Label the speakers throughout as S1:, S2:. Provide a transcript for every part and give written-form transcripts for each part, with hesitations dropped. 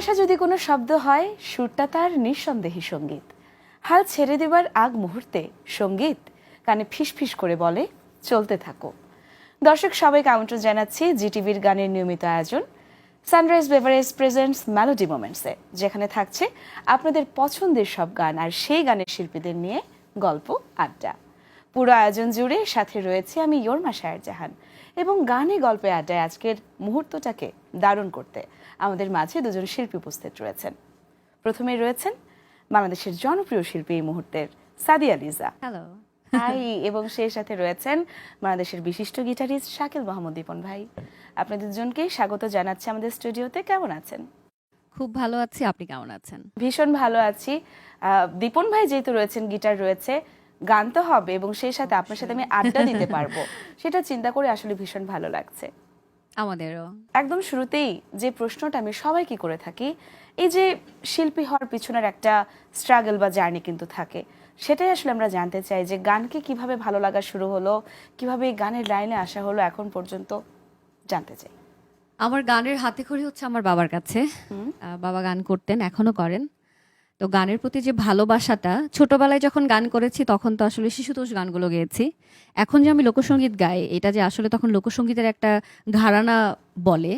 S1: ভালোবাসা যদি কোনো শব্দ হয়, সুরটা তার নিঃসন্দেহী সঙ্গীত। হাল ছেড়ে দেবার আগ মুহূর্তে সঙ্গীত কানে ফিসফিস করে বলে, চলতে থাকো। দর্শক সবাইকে আমন্ত্রণ জানাচ্ছি জিটিভির গানের নিয়মিত আয়োজন সানরাইজ বেভারেজ প্রেজেন্টস মেলোডি মোমেন্টসে, যেখানে থাকছে আপনাদের পছন্দের সব গান আর সেই গানের শিল্পীদের নিয়ে গল্প আড্ডা। পুরো আয়োজন জুড়ে সাথে রয়েছে আমি ইয়োরমা শায়ের জাহান, এবং গানে গল্পে আড্ডায় আজকের মুহূর্তটাকে দারুণ করতে আমাদের মাঝে দুজন শিল্পী উপস্থিত রয়েছেন। প্রথমেই রয়েছেন বাংলাদেশের জনপ্রিয় শিল্পী এই মুহূর্তের সাদিয়া লিজা।
S2: হ্যালো।
S1: হাই। এবং সেই সাথে রয়েছেন বাংলাদেশের বিশিষ্ট গিটারিস্ট শাকিল মাহমুদ দীপন ভাই। আপনাদের দুজনকে স্বাগত জানাচ্ছি আমাদের স্টুডিওতে। কেমন আছেন?
S2: খুব ভালো আছি, আপনি কেমন আছেন?
S1: ভীষণ ভালো আছি। দীপন ভাই যেহেতু রয়েছেন, গিটার রয়েছে, গান তো হবে এবং সেই সাথে আপনার সাথে আমি আড্ডা দিতে পারবো, সেটা চিন্তা করে আসলে ভীষণ ভালো লাগছে।
S2: আমাদেরও।
S1: একদম শুরুতেই যে প্রশ্নটা আমি সবাইকে করে থাকি, এই যে শিল্পী হওয়ার পিছনের একটা স্ট্রাগল বা জার্নি কিন্তু থাকে, সেটাই আসলে আমরা জানতে চাই যে গানকে কিভাবে ভালো লাগা শুরু হলো, কিভাবে এই গানের লাইনে আসা হলো এখন পর্যন্ত, জানতে চাই।
S2: আমার গানের হাতেখড়ি হচ্ছে আমার বাবার কাছে। বাবা গান করতেন, এখনো করেন। তো গানের প্রতি যে ভালোবাসাটা, ছোটবেলায় যখন গান করেছি তখন তো আসলে শিশুতোষ গানগুলো গেয়েছি। এখন যে আমি লোকসঙ্গীত গাই, এটা যে আসলে তখন লোকসঙ্গীতের একটা ঘরানা বলে,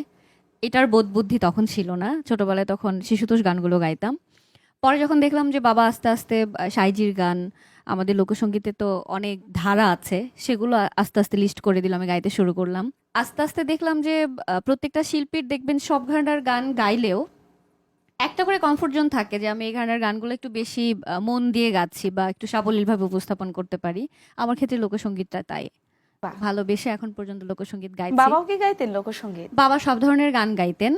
S2: এটার বোধ বুদ্ধি তখন ছিল না। ছোটবেলায় তখন শিশুতোষ গানগুলো গাইতাম। পরে যখন দেখলাম যে বাবা আস্তে আস্তে সাইজির গান, আমাদের লোকসঙ্গীতে তো অনেক ধারা আছে, সেগুলো আস্তে আস্তে লিস্ট করে দিল, আমি গাইতে শুরু করলাম। আস্তে আস্তে দেখলাম যে প্রত্যেকটা শিল্পীর দেখবেন সব ঘরানার গান গাইলেও একটা করে কমফোর্ট জোন থাকে, যে আমি এই ঘরানার গানগুলো একটু বেশি মন দিয়ে গাচ্ছি বা একটু সাবলীলভাবে উপস্থাপন করতে পারি। আমার ক্ষেত্রে লোকসঙ্গীতটা তাই ভালোবেসে এখন পর্যন্ত লোকসঙ্গীত গাইছি।
S1: বাবাও কি গাইতেন লোকসঙ্গীত?
S2: বাবা সব ধরনের গান গাইতেন,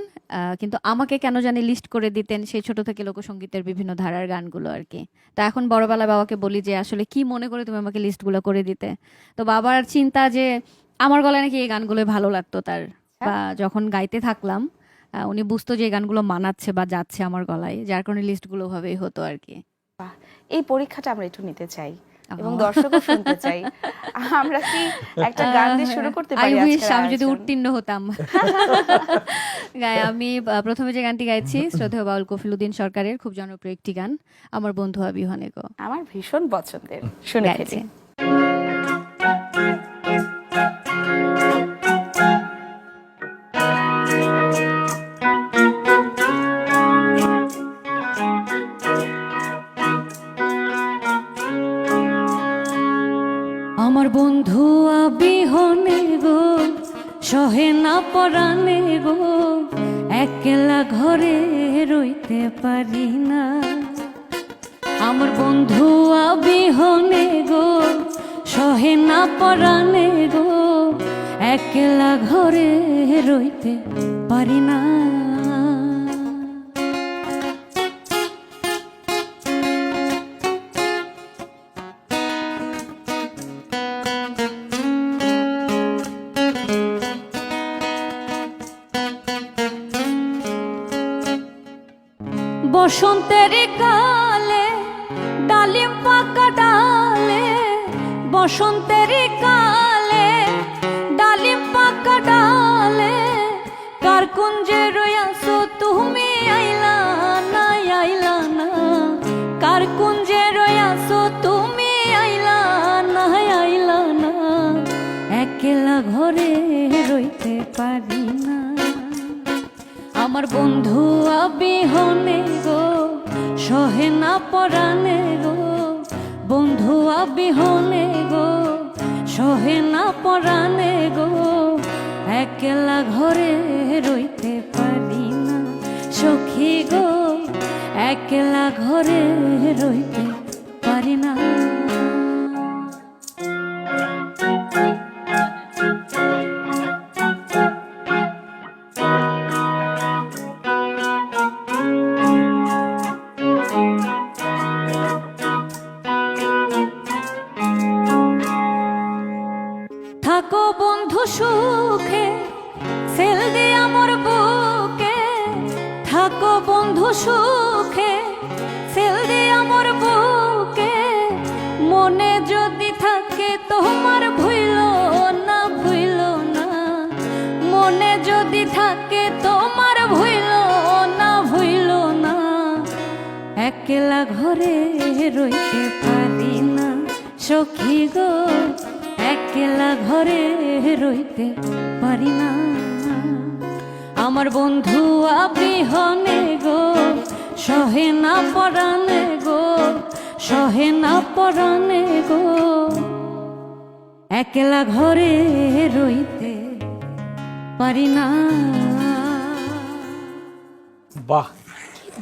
S2: কিন্তু আমাকে কেন জানি লিস্ট করে দিতেন সেই ছোট থেকে লোকসঙ্গীতের বিভিন্ন ধারার গানগুলো আর কি। তা এখন বড়বেলায় বাবাকে বলি যে আসলে কি মনে করে তুমি আমাকে লিস্টগুলো করে দিতে। তো বাবার চিন্তা যে আমার গলায় নাকি এই গানগুলো ভালো লাগতো তার, বা যখন গাইতে থাকলাম উনি বুঝতো যে এই গানগুলো মানাচ্ছে বা যাচ্ছে আমার গলায়, যার কারণে লিস্টগুলো ভাবেই হতো আর কি।
S1: এই পরীক্ষাটা আমরা একটু নিতে চাই এবং দর্শকও শুনতে চাই। আমরা কি একটা গান দিয়ে শুরু করতে পারি?
S2: আমি যদি উত্তীর্ণ হতাম। আমি প্রথমে যে গানটি গাইছি শ্রদ্ধেয় বাউল কফিলউদ্দিন সরকারের খুব জনপ্রিয় একটি গান, আমার বন্ধু আবিহনে গো।
S1: আমার ভীষণ পছন্দের, শুনে
S2: গাইছি। আমার বন্ধু আবিহনে গো, সহে না পরাণে গো, একলা ঘরে রইতে পারি না। আমার বন্ধু আবিহনে গো, সহে না পরাণে গো, একলা ঘরে রইতে পারি না। বসন্তের কালে ডালিম পাকা ডালে, বসন্তের কালে ডালিম পাকা ডালে, কার কুঞ্জে রয়াছো তুমি আইলা না, আইলা না। কার কুঞ্জে রয়াছো তুমি আইলা না, আইলা না। একলা ঘরে রইতে পারি না। আমার বন্ধু আবিহনে গো, সহে না পরাণে গো, বন্ধু আবিহনে গো, সহে না পরাণে গো, একলা ঘরে রইতে পারি না। সখী গো, একলা ঘরে রইতে পারি না। থাকো বন্ধু সুখে, সেল দে আমার বুকে। থাকো বন্ধু সুখে, সেল দে আমার বুকে। মনে যদি থাকে তোমার ভুইল না, ভুইল না। মনে যদি থাকে তোমার ভুইল না, ভুইল একলা ঘরে রইতে পারি না সখী গো, একলা ঘরে রইতে পারি না। আমার বন্ধু আবিহনে গো, সহে না পরাণে গো, সহে না পরাণে গো, একলা ঘরে রইতে পারি না।
S3: বাহ,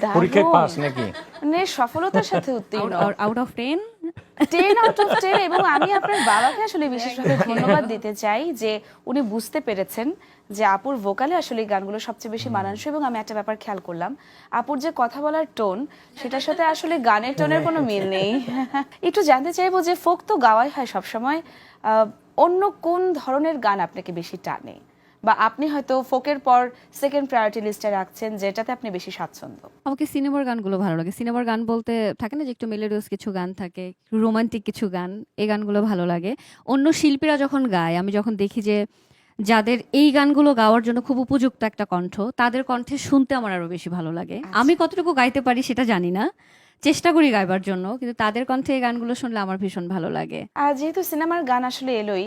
S1: দারুণ।
S3: পরীক্ষায় পাস নাকি?
S1: মানে সফলতার সাথে উত্তীর্ণ।
S2: Out of 10
S1: 10 out of 10। এবং আমি আপনার বাবাকে আসলে বিশেষভাবে ধন্যবাদ দিতে চাই যে উনি বুঝতে পেরেছেন যে আপুর ভোকালে আসলে এই গানগুলো সবচেয়ে বেশি মানানসই। এবং আমি একটা ব্যাপার খেয়াল করলাম, আপুর যে কথা বলার টোন, সেটার সাথে আসলে গানের টোনের কোনো মিল নেই। একটু জানতে চাইবো যে ফোক তো গাওয়াই হয় সবসময়, অন্য কোন ধরনের গান আপনাকে বেশি টানে, বা আপনি হয়তো ফোকের পর সেকেন্ড প্রায়োরিটি লিস্টে রাখছেন যেটাতে আপনি বেশি স্বাচ্ছন্দ্য?
S2: আমাকে সিনেমার গানগুলো ভালো লাগে। সিনেমার গান বলতে থাকে না যে একটু মেলোডিয়াস কিছু গান থাকে, রোমান্টিক কিছু গান, এই গানগুলো ভালো লাগে। অন্য শিল্পীরা যখন গায়, আমি যখন দেখি যে যাদের এই গানগুলো গাওয়ার জন্য খুব উপযুক্ত একটা কণ্ঠ, তাদের কণ্ঠে শুনতে আমার আরো বেশি ভালো লাগে। আমি কতটুকু গাইতে পারি সেটা জানি না, চেষ্টা করি গাইবার জন্য, কিন্তু তাদের কণ্ঠে এই গানগুলো শুনলে আমার ভীষণ ভালো লাগে।
S1: আর যেহেতু সিনেমার গান আসলে এলোই,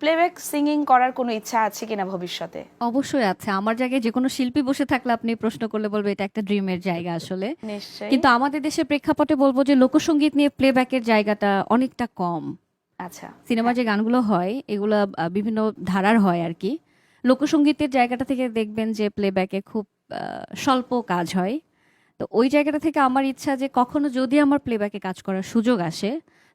S1: প্লেব্যাক সিঙ্গিং করার কোনো ইচ্ছা আছে কিনা ভবিষ্যতে?
S2: অবশ্যই আছে। আমার জায়গায় যে কোনো শিল্পী বসে থাকলে আপনি প্রশ্ন করলে বলবে এটা একটা ড্রিমের জায়গা আসলে।
S1: নিশ্চয়ই।
S2: কিন্তু আমাদের দেশের প্রেক্ষাপটে বলবো যে লোকসঙ্গীত নিয়ে প্লেব্যাকের জায়গাটা অনেকটা কম।
S1: আচ্ছা,
S2: সিনেমার যে গানগুলো হয় এগুলো বিভিন্ন ধারার হয় আর কি। লোকসঙ্গীতের জায়গাটা থেকে দেখবেন যে প্লেব্যাকে খুব স্বল্প কাজ হয়। তো ওই জায়গাটা থেকে আমার ইচ্ছা যে কখনো যদি আমার প্লেব্যাকে কাজ করার সুযোগ আসে,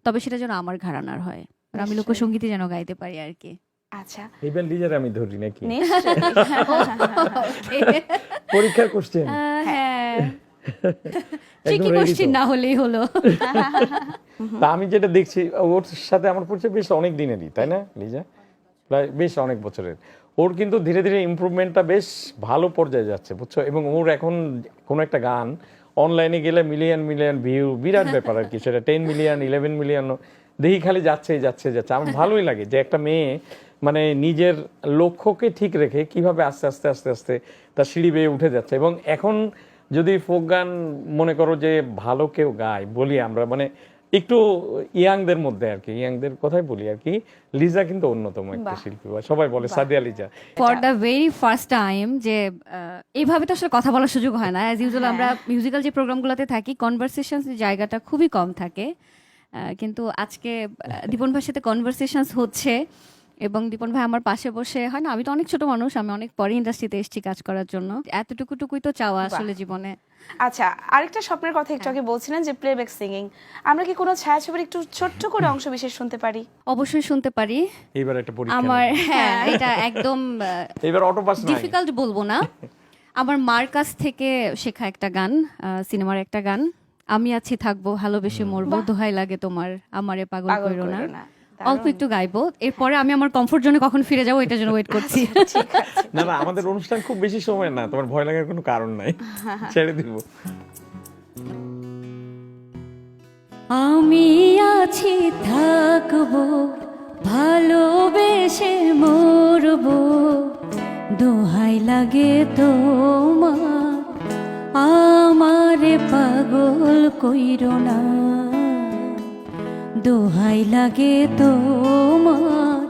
S2: তবে সেটা যেন আমার ঘরানার হয়, আর আমি
S1: নিশ্চয়ই।
S2: লোকসঙ্গীতই যেন গাইতে পারি আর কি।
S1: আচ্ছা,
S3: ইভেন লিজার আমি ধরি নাকি?
S1: নিশ্চয়ই।
S3: পরীক্ষার কোশ্চেন
S2: হ্যাঁ,
S3: একদম
S2: ট্রিকি
S3: ready
S2: কোশ্চেন
S3: তো।
S2: না হলেই হলো।
S3: তা আমি যেটা দেখছি, ওর সাথে আমার পরিচয় বেশ অনেক দিনেরই, তাই না লিজা? প্রায় বেশ অনেক বছরের। ওর কিন্তু ধীরে ধীরে ইমপ্রুভমেন্টটা বেশ ভালো পর্যায়ে যাচ্ছে, বুঝছো? এবং ওর এখন কোনো একটা গান অনলাইনে গেলে মিলিয়ন মিলিয়ন ভিউ, বিরাট ব্যাপার আর কি। সেটা 10 মিলিয়ন 11 মিলিয়ন দেখি, খালি যাচ্ছে যাচ্ছে যাচ্ছে। আমার ভালোই লাগে যে একটা মেয়ে মানে নিজের লক্ষ্যকে ঠিক রেখে কিভাবে আস্তে আস্তে আস্তে আস্তে তার সিঁড়ি বেয়ে উঠে যাচ্ছে। এবং এখন যদি ফোক গান মনে করো যে ভালো কেউ গায়, বলি আমরা মানে একটু ইয়াংদের মধ্যে আর কি, ইয়াংদের কথাই বলি আর কি, লিজা কিন্তু অন্যতম একটা
S1: বাহ।
S3: শিল্পী, বা সবাই বলে Sadia Liza.
S2: For the very first time যে এইভাবে তো আসলে কথা বলার সুযোগ হয় না। অ্যাজ ইউজুয়াল আমরা মিউজিক্যাল যে প্রোগ্রামগুলোতে থাকি, কনভারসেশন জায়গাটা খুবই কম থাকে। কিন্তু আজকে দীপন ভাইয়ের সাথে কনভারসেশনস হচ্ছে, এবং দীপন ভাই আমার পাশে বসে, হয় না আমি তো অনেক ছোট মানুষ, আমি অনেক পরে ইন্ডাস্ট্রিতে এসেছি কাজ করার জন্য, এতটুকুই তো চাওয়া আসলে জীবনে।
S1: আচ্ছা, আরেকটা স্বপ্নের কথা একটু আগে বলছিলেন যে প্লেব্যাক সিঙ্গিং, আমরা কি কোনো ছায়াছবির একটু ছোট্ট করে অংশ বিশেষ শুনতে পারি?
S2: অবশ্যই শুনতে পারি।
S3: এবার একটা পরীক্ষা
S2: আমার
S3: নাও।
S2: হ্যাঁ, এটা একদম
S3: এবার অটো পাস নাই।
S2: ডিফিকাল্ট বলবো না, আমার মার কাছ থেকে শেখা একটা গান, সিনেমার একটা গান, আমি আছি থাকবো ভালোবেসে মরবো, দোহাই লাগে তোমার আমারে পাগল
S1: পাগল
S2: কইরো না।
S1: কইরো না।
S2: অল্প একটু গাইবো, এরপরে আমি আমার কমফোর্ট জোনে কখন ফিরে যাবো এটার জন্য ওয়েট করছি।
S1: ঠিক আছে।
S3: না না, আমাদের অনুষ্ঠান খুব বেশি সময় না, তোমার ভয় লাগার কোনো কারণ নাই, ছেড়ে দিব।
S2: আমি আছি থাকবো ভালোবেসে মরবো, দোহাই লাগে তোমার আমারে পাগল কইরো না, দোহাই লাগে তোমার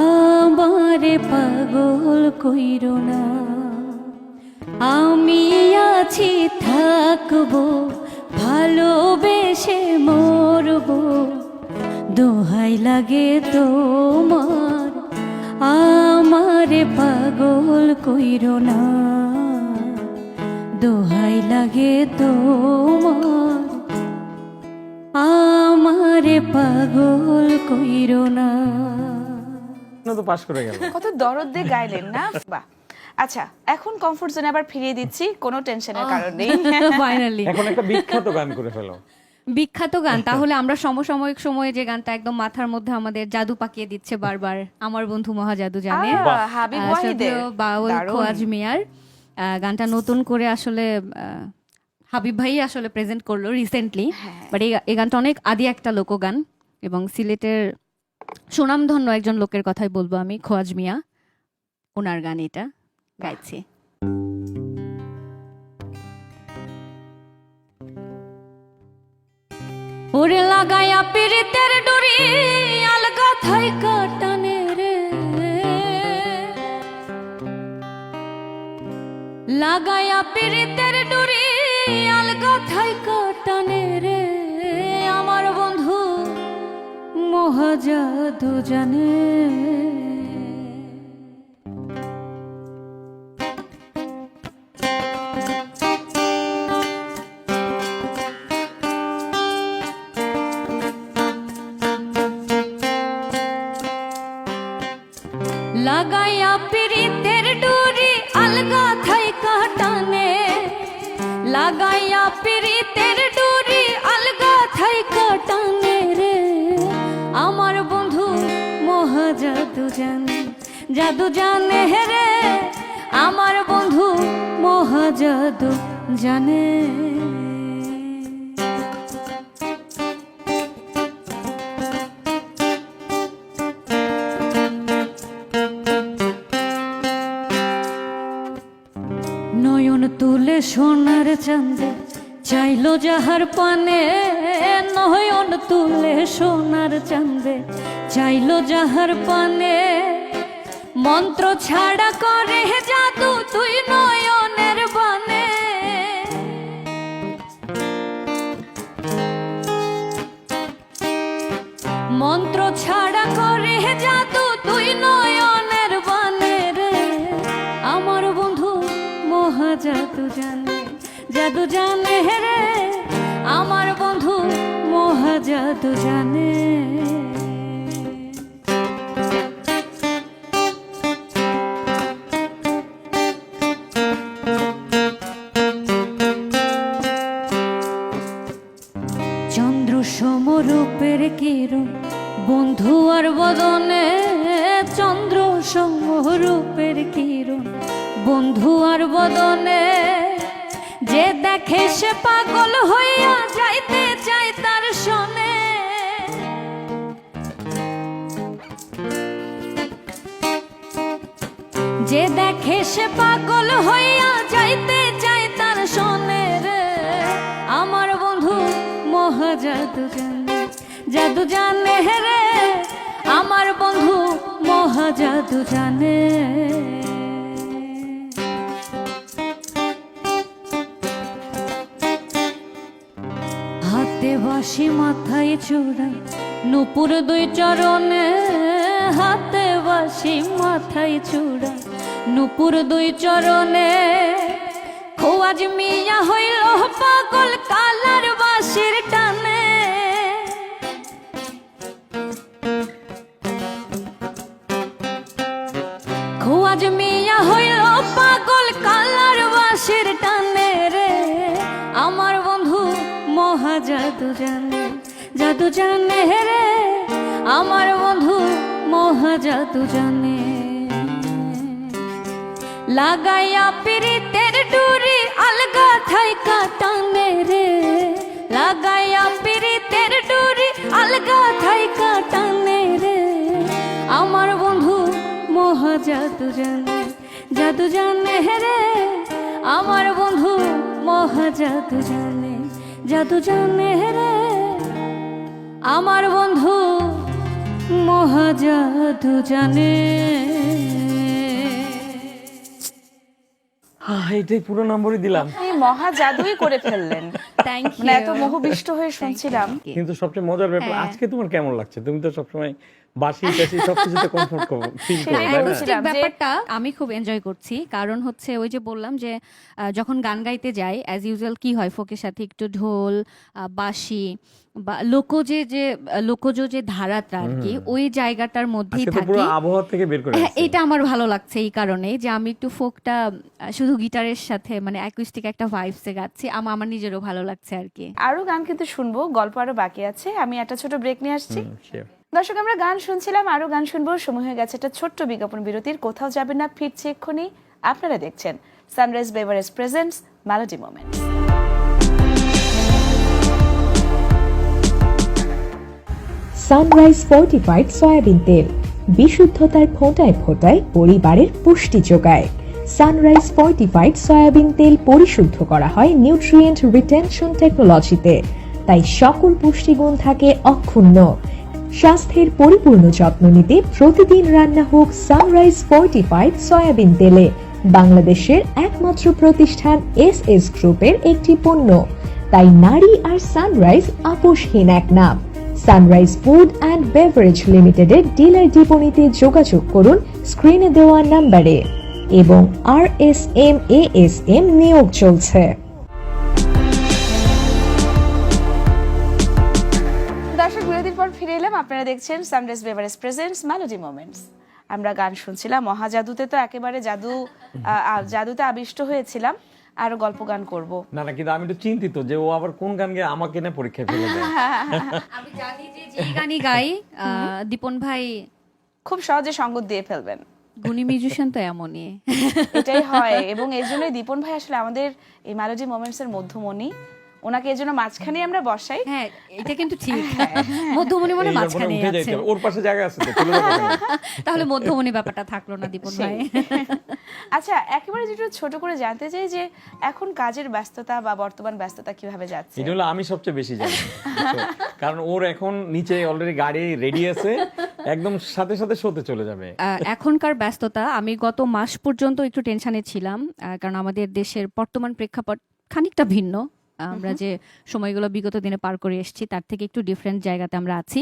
S2: আমারে পাগল কইরো না। আমি আছি থাকবো ভালোবেসে মরবো, দোহাই লাগে তোমার আমারে পাগল কইরো না, দোহাই লাগে তোমার আমারে পাগল কইরো না।
S3: তো পাস করে গেল।
S1: কত দরদ দিয়ে গাইলেন না? বাহ। আচ্ছা, এখন কমফোর্ট জোনে আবার ফিরিয়ে দিচ্ছি, কোনো টেনশনের কারণ নেই।
S2: ফাইনালি
S3: এখন একটা বিখ্যাত গান করে ফেলো।
S2: বিখ্যাত গান, তাহলে আমরা সমসাময়িক সময়ে যে গানটা একদম মাথার মধ্যে আমাদের জাদু পাকিয়ে দিচ্ছে বারবার, আমার বন্ধু মহাজাদু জানে,
S1: হাবিব ওয়াহিদের
S2: বাউল
S1: দারুণ।
S2: খোয়াজ মিয়ার গানটা নতুন করে আসলে হাবিব ভাই আসলে প্রেজেন্ট করলো রিসেন্টলি। বাট এই গানটা অনেক আদি একটা লোকগান, এবং সিলেটের সুনামধন্য একজন লোকের কথাই বলবো আমি, খোয়াজ মিয়া, ওনার গান এটা গাইছি। পিরিতের ডুরি আলগা থাইকা টানে রে, লাগাইয়া পিরিতের ডুরি আলগা থাইকা টানে রে, আমার বন্ধু মহাজাদু জানে। লাগাইয়া পিরিতের ডুরি আলগা থাইকা টানে, লাগাইয়া পিরিতের ডুরি আলগা থাইকা টানে রে, আমার বন্ধু মহাজাদু জানে, জাদু জানে রে, আমার বন্ধু মহাজাদু জানে। নয়ন তুলে সোনার চাঁদে চাইলো যাহার পানে, নয়ন তুলে সোনার চাঁদে চাইলো যাহার পানে, মন্ত্র ছাড়া করে জাদু তুই নয়নের বানে, মন্ত্র ছাড়া করে জাদু তুই নয়নের বানে রে, আমার বন্ধু মহাজাদু জানে, জাদু জানে রে, আমার বন্ধু মহাজাদু জানে। চন্দ্র সমরূপের কিরণ বন্ধু আর বদনে, চন্দ্র সমরূপের কিরণ বন্ধু আর বদনে, যে দেখে সে পাগল হইয়া যাইতে চায় তার শোনে, যে দেখে সে পাগল হইয়া যাইতে চায় তার শোনে রে, আমার বন্ধু মহাজাদু জানে, জাদু জানে রে, আমার বন্ধু মহাজাদু জানে। হাতে বাঁশি মাথায় চূড়া নূপুর দুই চরণে, হাতে বাঁশি মাথায় চূড়া নূপুর দুই চরণে, খোয়াজ মিয়া হইল পাগল কালার বাঁশির টানে, খোয়াজ মিয়া হইল পাগল কালার বাঁশির টানে রে, আমার বন্ধু মহাজাদু জানে, জাদু জানে রে, আমার বন্ধু মহাজাদু জানে। লাগাইয়া পিরিতের ডুরি আলগা থাইকা টানে রে, লাগাইয়া পিরিতের ডুরি আলগা থাইকা টানে রে, আমার বন্ধু মহাজাদু জানে, জাদু জানে রে, আমার বন্ধু মহাজাদু জানে, জাদু জানে রে, আমার বন্ধু মহাজাদু জানে।
S3: এটাই পুরো নম্বরই দিলাম,
S1: এই মহা জাদুই করে ফেললেন।
S2: থ্যাংক
S1: মানে
S2: ইউ।
S1: এত মোহবিষ্ট হয়ে শুনছিলাম।
S3: কিন্তু সবচেয়ে মজার ব্যাপার
S2: হ্যাঁ।
S3: আজকে তোমার কেমন লাগছে? তুমি তো সবসময় বাসি টাসি সবকিছুতে কমফোর্ট ফিল করো,
S1: সেটাই
S3: তাই না?
S1: বলছি।
S2: ঠিক ব্যাপারটা আমি খুব এনজয় করছি, কারণ হচ্ছে ওই যে বললাম যে যখন গান গাইতে যাই অ্যাজ ইউজুয়াল কি হয়, ফোকের সাথে একটু ঢোল বাঁশি বা লোকজ যে ধারাটা আর কি, ওই জায়গাটার মধ্যেই
S3: আজকে তো পুরো
S2: থাকি।
S3: আবহাওয়া থেকে বের করে
S2: হ্যাঁ,
S3: আসছে।
S2: এটা আমার ভালো লাগছে এই কারণে যে আমি একটু ফোকটা শুধু গিটারের সাথে মানে অ্যাকুস্টিক একটা ভাইবসে গাচ্ছি, আমার নিজেরও ভালো লাগছে আর কি।
S1: আরো গান কিন্তু শুনবো, গল্প আরো বাকি আছে। আমি একটা ছোট ব্রেক নিয়ে আসছি।
S3: Sure.
S1: দর্শক, আমরা গান শুনছিলাম, আরো গান শুনবো। সময় হয়ে গেছে একটা ছোট্ট বিজ্ঞাপন বিরতির। কোথাও যাবেন না, ফিরছে এক্ষুনি। আপনারা দেখছেন sunrise beverage presents melody moment.
S4: Sunrise fortified soybean তেল বিশুদ্ধতার ফোঁটায় ফোঁটায় পরিবারের পুষ্টি যোগায়। সানরাইজ ফর্টিফাইড সয়াবিন তেল পরিশুদ্ধ করা হয় নিউট্রিয়েন্ট রিটেনশন টেকনোলজিতে। তাই সকল পুষ্টিগুণ থাকে অক্ষুণ্ণ। স্বাস্থ্যের পরিপূর্ণ যত্ন নিতে প্রতিদিন রান্না হোক সানরাইজ ফর্টিফাইড সয়াবিন তেলে। বাংলাদেশের একমাত্র প্রতিষ্ঠান এস গ্রুপের একটি পণ্য, তাই নারী আর সানরাইজ আপোষহীন এক নাম। সানরাইজ ফুড অ্যান্ড বেভারেজ লিমিটেডের ডিলার ডিপোনিতে যোগাযোগ করুন স্ক্রিনে দেওয়া নাম্বারে এবং RSM-ASM নিয়োগ চলছে।
S1: দর্শক বিরতির পর ফিরে এলাম, আপনারা দেখছেন sunrise beverage presents melody moments. আমরা গান শুনছিলাম, মহাজাদুতে তো একেবারে জাদুতে আবিষ্ট হয়েছিলাম, আরো গল্প গান করব।
S3: না না, কিন্তু আমি তো চিন্তিত যে ও আবার কোন গান গেয়ে আমাকে না পরীক্ষায় ফেলে দেয়।
S2: আমি জানি যে যে গানই গাই দীপন ভাই
S1: খুব সহজে সঙ্গত দিয়ে ফেলবেন।
S2: গুণী মিউজিশিয়ান তো এমনই।
S1: এটাই হয়, এবং এর জন্যই দীপন ভাই আসলে আমাদের এই মেলোডি মোমেন্টস এর মধ্যমণি। ওনাকে এর জন্য মাঝখানে আমরা বসাই।
S2: হ্যাঁ, এটা কিন্তু ঠিক। মধ্যমণি মানে মাঝখানে আছে,
S3: ওর পাশে জায়গা আছে তো, তুলে রাখো কেন?
S2: তাহলে মধ্যমণি ব্যাপারটা থাকলো না দীপন ভাই।
S1: আচ্ছা, একেবারে যেটা ছোট করে জানতে চাই যে এখন কাজের ব্যস্ততা বা বর্তমান ব্যস্ততা কিভাবে যাচ্ছে?
S3: এটা হলো আমি সবচেয়ে বেশি জানি, কারণ ওর এখন নিচে অলরেডি গাড়ি রেডি আছে, একদম সাথে সাথে শোতে চলে যাবে।
S2: এখনকার ব্যস্ততা, আমি গত মাস পর্যন্ত একটু টেনশনে ছিলাম, কারণ আমাদের দেশের বর্তমান প্রেক্ষাপট খানিকটা ভিন্ন। আমরা যে সময়গুলো বিগত দিনে পার করে এসেছি তার থেকে একটু ডিফারেন্ট জায়গাতে আমরা আছি।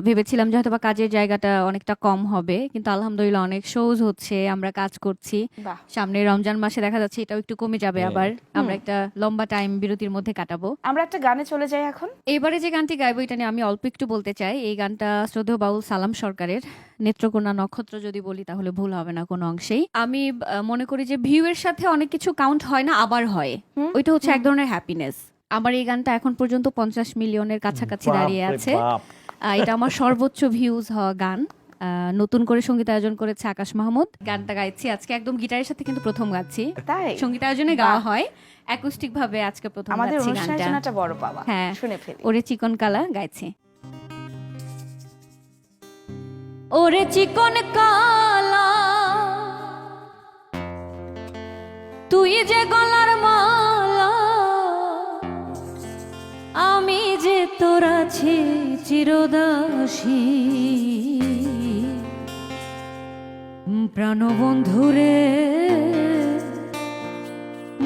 S2: ভেবেছিলাম যে হয়তো বা কাজের জায়গাটা অনেকটা কম হবে, কিন্তু আলহামদুলিল্লাহ অনেক শোজ হচ্ছে, আমরা কাজ করছি।
S1: বাহ।
S2: সামনে রমজান মাসে দেখা যাচ্ছে এটাও একটু কমে যাবে, আবার আমরা একটা লম্বা টাইম বিরতির মধ্যে কাটাবো।
S1: আমরা একটা গানে চলে যাই এখন।
S2: এবারে যে গানটি গাইবো এটা নিয়ে আমি অল্প একটু বলতে চাই। এই গানটা শ্রদ্ধেয় বাউল সালাম সরকারের নেত্রকোনা নক্ষত্র যদি বলি তাহলে ভুল হবে না কোনো অংশেই। আমি মনে করি যে ভিউ এর সাথে অনেক কিছু কাউন্ট হয় না, আবার হয়, ওইটা হচ্ছে এক ধরনের হ্যাপিনেস। আমার এই গানটা এখন পর্যন্ত 50 মিলিয়নের কাছাকাছি দাঁড়িয়ে আছে। এটা আমার সর্বোচ্চ ভিউজ হওয়া গান। নতুন করে সঙ্গীত আয়োজন করেছে আকাশ মাহমুদ। গানটা গাইছি আজকে একদম গিটারের সাথে, কিন্তু প্রথম গাচ্ছি।
S1: তাই
S2: সঙ্গীত আয়োজনে গাওয়া হয়, অ্যাকুস্টিক ভাবে আজকে প্রথম
S1: আমাদের
S2: গাচ্ছি
S1: অনুষ্ঠানের
S2: গানটা।
S1: জন্য একটা বড় পাওয়া।
S2: হ্যাঁ,
S1: শুনে ফেলি।
S2: ওরে চিকন কালা গাইছি। ওরে চিকন কালা তুই যে গলার মালা, আমি যে তোর আছি চিরদাসী। প্রাণবন্ধুরে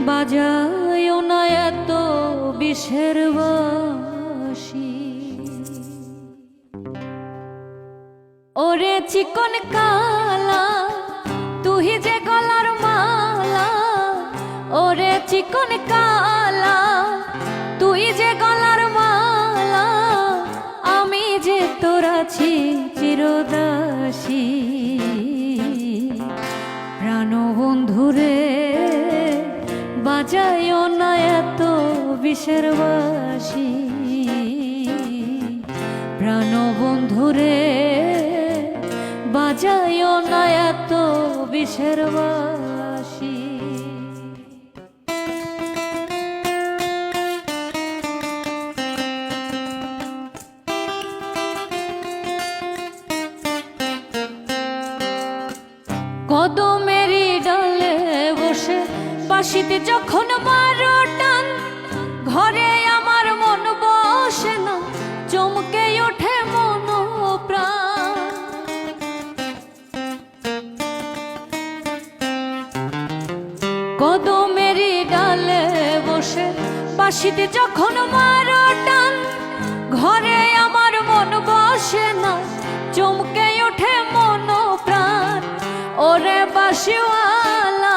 S2: বাজায় না এত বিষের বাঁশি। ওরে চিকন কালা তুই যে গলার মালা, ওরে চিকন কালা তুই যে গলার মালা, আমি যে তোর আছি চিরদাসী। প্রাণবন্ধুরে বাজায় না এত বিষের বাঁশি। প্রাণবন্ধুরে বাজায় না এত বিষের বাঁশি। কদমেরি ডালে বসে বাঁশিতে যখন মারো টান, ঘরে আমার মন বসে না, চমকে ওঠে মন প্রাণ। কদমেরি ডালে বসে বাঁশিতে যখন মারো টান, ঘরে আমার মন বসে না, চমকে ওঠে মন প্রাণ। ওরে বাঁশিওয়ালা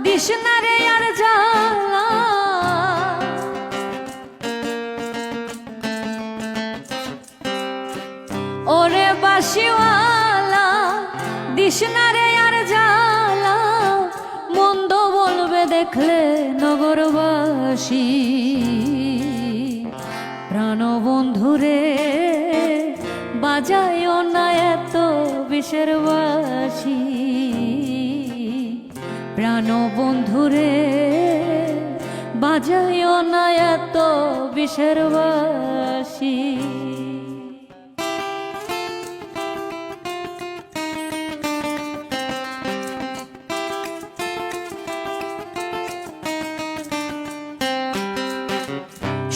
S2: দিস না রে আর জ্বালা, ওরে বাঁশিওয়ালা দিস না রে আর জ্বালা, মন্দ বলবে দেখলে নগরবাসী। প্রাণবন্ধুরে বাজায় না এত বিষের বাঁশি। প্রাণবন্ধুরে বাজায় না এত বিষের বাঁশি।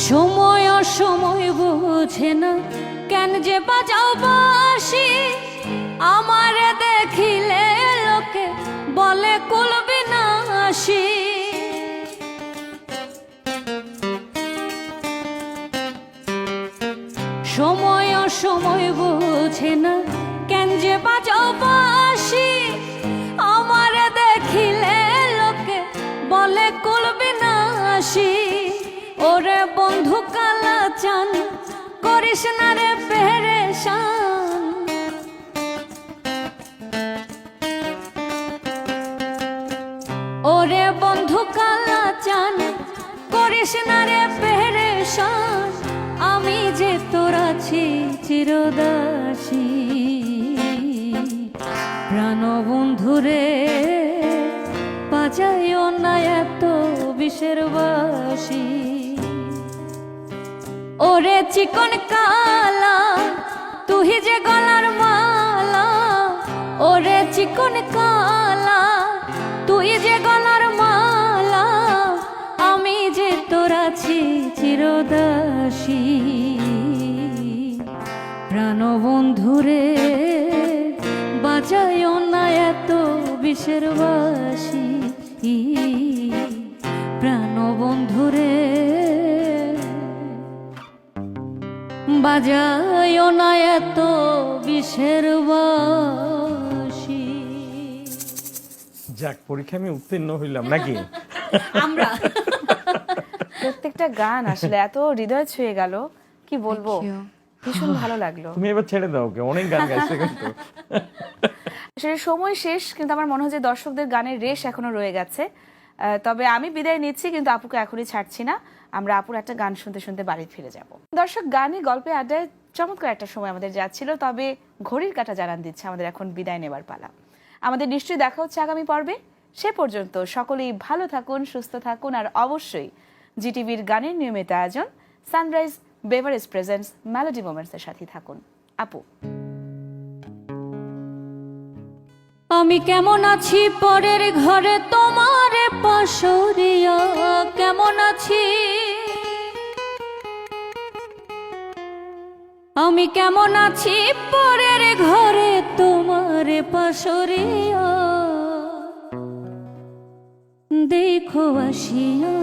S2: সময় সময় বুঝে না কেন যে বাজাও বাঁশি, আমারে দেখিলে লোকে বলে কুল বিনাশী। সময় সময় বুঝে না কেন যে বাজাও বাঁশি, আমারে দেখিলে লোকে বলে কুল বিনাশী। ওরে বন্ধু কালা চান করিস না রে পেরেশান, ওরে বন্ধু কালা চান করিস না রে পেরেশান। আমি যে তোর আছি চিরদাসী, প্রাণ বন্ধুরে বাজাইও না এত বিষের বাঁশি। ওরে চিকন কালা তুই যে গলার মালা, ওরে চিকন কালা তুই যে গলার মালা। আমি যে তোর আছি চিরদাসী, প্রাণ বন্ধুরে বাজাইও না এত বিষের বাঁশি। প্রাণ বন্ধুরে বাজাইও না এত বিষের বাঁশি।
S3: যাক, পরীক্ষা আমি উত্তীর্ণ হইলাম নাকি?
S2: আমরা
S1: প্রত্যেকটা গান আসলে এত হৃদয় ছুঁয়ে গেল, কি বলবো, ভীষণ ভালো লাগলো।
S3: তুমি এবার ছেড়ে দাও, ওকে অনেক গান গাইছে কিন্তু।
S1: আসলে সময় শেষ, কিন্তু আমার মনে হয় যে দর্শকদের গানের রেশ এখনো রয়ে গেছে। তবে আমি বিদায় নিচ্ছি, কিন্তু আপুকে এখনই ছাড়ছি না। আমরা আপুর একটা গান শুনতে শুনতে বাড়ি ফিরে যাব। দর্শক, গানে গল্পে আড্ডায় চমৎকার একটা সময় আমাদের যাচ্ছিল, তবে ঘড়ির কাঁটা জানান দিচ্ছে আমাদের এখন বিদায় নেবার পালা। আমাদের নিশ্চয়ই দেখা হচ্ছে আগামী পর্বে। সে পর্যন্ত সকলেই ভালো থাকুন, সুস্থ থাকুন, আর অবশ্যই জিটিভির গানের নিয়মিত আয়োজন সানরাইজ বেভারেজ প্রেজেন্টস মেলোডি মোমেন্টসের সাথে থাকুন। আপু,
S2: আমি কেমন আছি পরের ঘরে তোমার পাশরিয়া, কেমন আছি আমি কেমন আছি পরের ঘরে তোমার পাশরিয়া। দেখো আসিয়া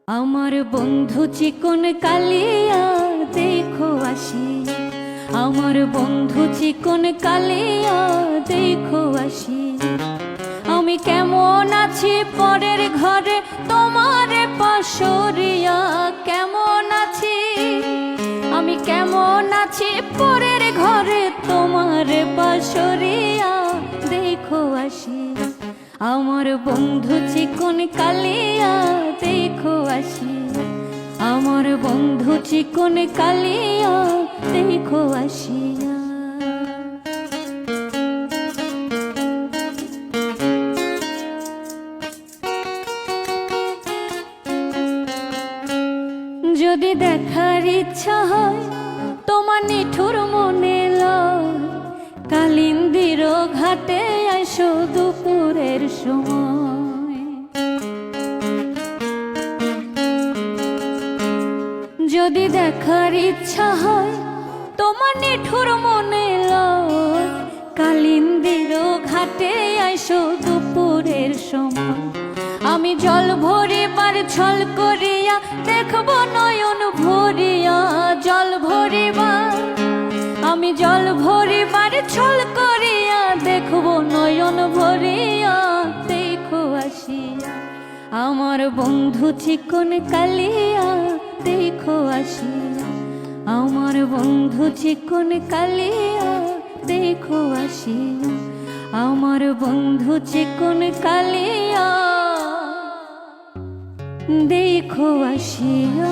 S2: আমার বন্ধু চিকন কালিয়া, দেখো আসিয়া আমার বন্ধু চিকন কালিয়া, দেখো আসিয়া। আমি কেমন আছি পরের ঘরে তোমার পাশরিয়া, কেমন আছি আমি কেমন আছি পরের ঘরে তোমার পাশরিয়া। দেখো আসিয়া আমার বন্ধু চিকন কালিয়া, দেখো আসিয়া আমার বন্ধু চিকন কালিয়া, দেখো আসিয়া। যদি দেখার ইচ্ছা হয় তোমার নিঠুর মনে লয়, কালিন্দির ঘাটে আইসো দুপুরের সময়। যদি দেখার ইচ্ছা হয় তোমার নিঠুর মনে লয়, কালিন্দির ঘাটে আইসো দুপুরের সময়। আমি জল ভরিবার ছল করিয়া দেখবো নয়ন ভরিয়া, জল ভরিবার আমি জল ভরিবার ছল করিয়া দেখবো নয়ন ভরিয়া। দেখো আসিয়া আমার বন্ধু চিকন কালিয়া, দেখো আসিয়া আমার বন্ধু চিকন কালিয়া, দেখো আসিয়া আমার বন্ধু চিকন কালিয়া, দেখো আসিয়া।